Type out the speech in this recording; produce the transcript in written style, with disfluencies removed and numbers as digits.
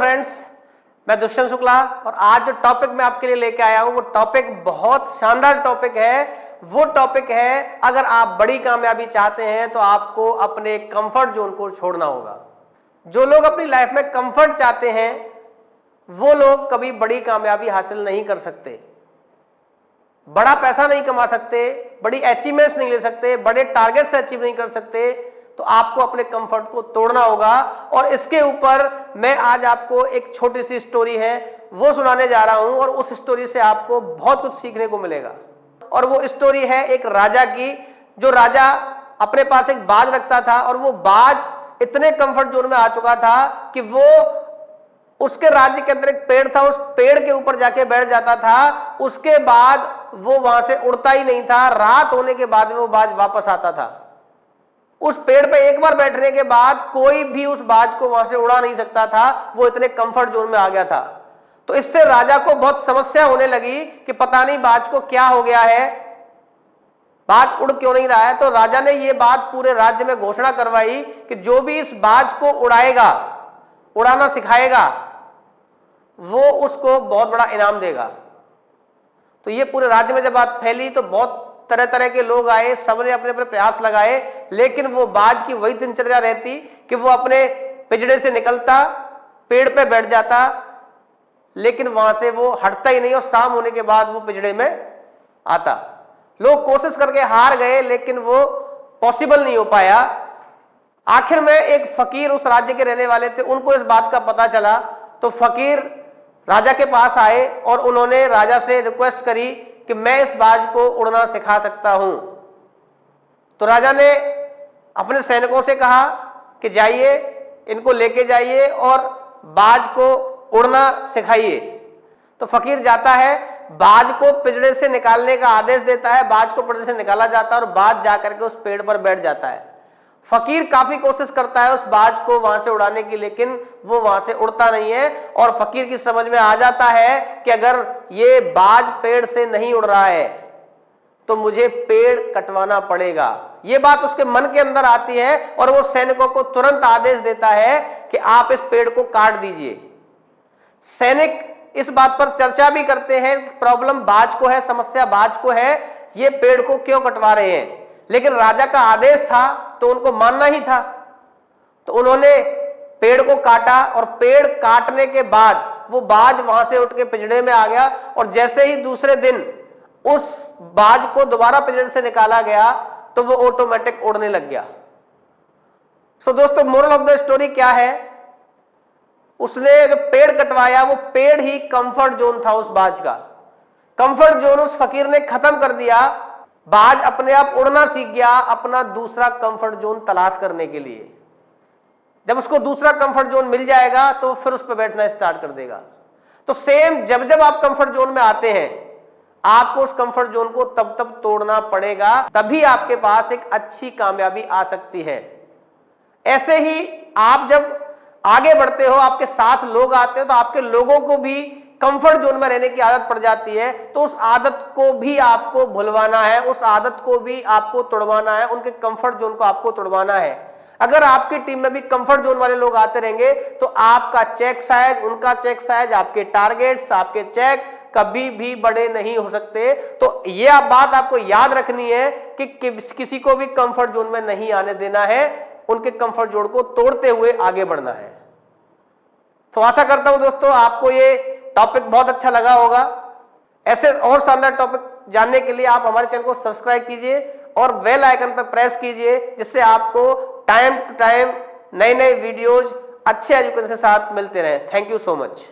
Friends, मैं दुष्यंत शुक्ला और आज जो टॉपिक मैं आपके लिए लेके आया हूं वो टॉपिक बहुत शानदार टॉपिक है। वो टॉपिक है, अगर आप बड़ी कामयाबी चाहते हैं तो आपको अपने कंफर्ट जोन को छोड़ना होगा। जो लोग अपनी लाइफ में कंफर्ट चाहते हैं वो लोग कभी बड़ी कामयाबी हासिल नहीं कर सकते, बड़ा पैसा नहीं कमा सकते, बड़ी अचीवमेंट्स नहीं ले सकते, बड़े टारगेट्स अचीव नहीं कर सकते। तो आपको अपने कंफर्ट को तोड़ना होगा। और इसके ऊपर मैं आज आपको एक छोटी सी स्टोरी है वो सुनाने जा रहा हूं और उस स्टोरी से आपको बहुत कुछ सीखने को मिलेगा। और वो स्टोरी है एक राजा की। जो राजा अपने पास एक बाज रखता था और वो बाज इतने कंफर्ट जोन में आ चुका था कि वो उसके राज्य के अंदर एक पेड़ था, उस पेड़ के ऊपर जाके बैठ जाता था। उसके बाद वो वहां से उड़ता ही नहीं था। रात होने के बाद वो बाज वापस आता था। उस पेड़ पे एक बार बैठने के बाद कोई भी उस बाज को वहां से उड़ा नहीं सकता था, वो इतने कंफर्ट जोन में आ गया था। तो इससे राजा को बहुत समस्या होने लगी कि पता नहीं बाज को क्या हो गया है, बाज उड़ क्यों नहीं रहा है। तो राजा ने ये बात पूरे राज्य में घोषणा करवाई कि जो भी इस बाज को उड़ाएगा, उड़ाना सिखाएगा, वो उसको बहुत बड़ा इनाम देगा। तो ये पूरे राज्य में जब बात फैली तो बहुत तरह तरह के लोग आए, सबने अपने अपने प्रयास लगाए, लेकिन वो बाज की वही दिनचर्या रहती कि वो अपने पिंजड़े से निकलता, पेड़ पे बैठ जाता, लेकिन वहां से वो हटता ही नहीं और शाम होने के बाद वो पिंजड़े में आता। लोग कोशिश करके हार गए लेकिन वो पॉसिबल नहीं हो पाया। आखिर में एक फकीर उस राज्य के रहने वाले थे, उनको इस बात का पता चला। तो फकीर राजा के पास आए और उन्होंने राजा से रिक्वेस्ट करी कि मैं इस बाज को उड़ना सिखा सकता हूं। तो राजा ने अपने सैनिकों से कहा कि जाइए, इनको लेके जाइए और बाज को उड़ना सिखाइए। तो फकीर जाता है, बाज को पिंजड़े से निकालने का आदेश देता है, बाज को पिंजड़े से निकाला जाता है और बाज जाकर के उस पेड़ पर बैठ जाता है। फकीर काफी कोशिश करता है उस बाज को वहां से उड़ाने की, लेकिन वो वहां से उड़ता नहीं है। और फकीर की समझ में आ जाता है कि अगर ये बाज पेड़ से नहीं उड़ रहा है तो मुझे पेड़ कटवाना पड़ेगा। ये बात उसके मन के अंदर आती है और वो सैनिकों को तुरंत आदेश देता है कि आप इस पेड़ को काट दीजिए। सैनिक इस बात पर चर्चा भी करते हैं, प्रॉब्लम बाज को है, समस्या बाज को है, ये पेड़ को क्यों कटवा रहे हैं। लेकिन राजा का आदेश था तो उनको मानना ही था। तो उन्होंने पेड़ को काटा और पेड़ काटने के बाद वो बाज वहां से उठ के पिंजड़े में आ गया। और जैसे ही दूसरे दिन उस बाज को दोबारा पिंजड़े से निकाला गया तो वो ऑटोमेटिक उड़ने लग गया। सो दोस्तों, मोरल ऑफ द स्टोरी क्या है? उसने जो पेड़ कटवाया वो पेड़ ही कंफर्ट जोन था उस बाज का। कंफर्ट जोन उस फकीर ने खत्म कर दिया। बाज अपने आप उड़ना सीख गया अपना दूसरा कंफर्ट जोन तलाश करने के लिए। जब उसको दूसरा कंफर्ट जोन मिल जाएगा तो फिर उस पर बैठना स्टार्ट कर देगा। तो सेम जब जब आप कंफर्ट जोन में आते हैं, आपको उस कंफर्ट जोन को तब तब तोड़ना पड़ेगा, तभी आपके पास एक अच्छी कामयाबी आ सकती है। ऐसे ही आप जब आगे बढ़ते हो, आपके साथ लोग आते हैं तो आपके लोगों को भी कंफर्ट जोन में रहने की आदत पड़ जाती है। तो उस आदत को भी आपको भुलवाना है, उस आदत को भी आपको तोड़वाना है, उनके कंफर्ट जोन को आपको तोड़वाना है। अगर आपकी टीम में भी कंफर्ट जोन वाले लोग आते रहेंगे तो आपका चेक साइज, उनका चेक साइज, आपके टारगेट्स, आपके चेक कभी भी बड़े नहीं हो सकते। तो यह बात आपको याद रखनी है कि किसी को भी कंफर्ट जोन में नहीं आने देना है, उनके कंफर्ट जोन को तोड़ते हुए आगे बढ़ना है। तो आशा करता हूं दोस्तों आपको ये टॉपिक बहुत अच्छा लगा होगा। ऐसे और शानदार टॉपिक जानने के लिए आप हमारे चैनल को सब्सक्राइब कीजिए और बेल आइकन पर प्रेस कीजिए, जिससे आपको टाइम टू टाइम नए नए वीडियोज अच्छे एजुकेशन के साथ मिलते रहे। Thank you so much.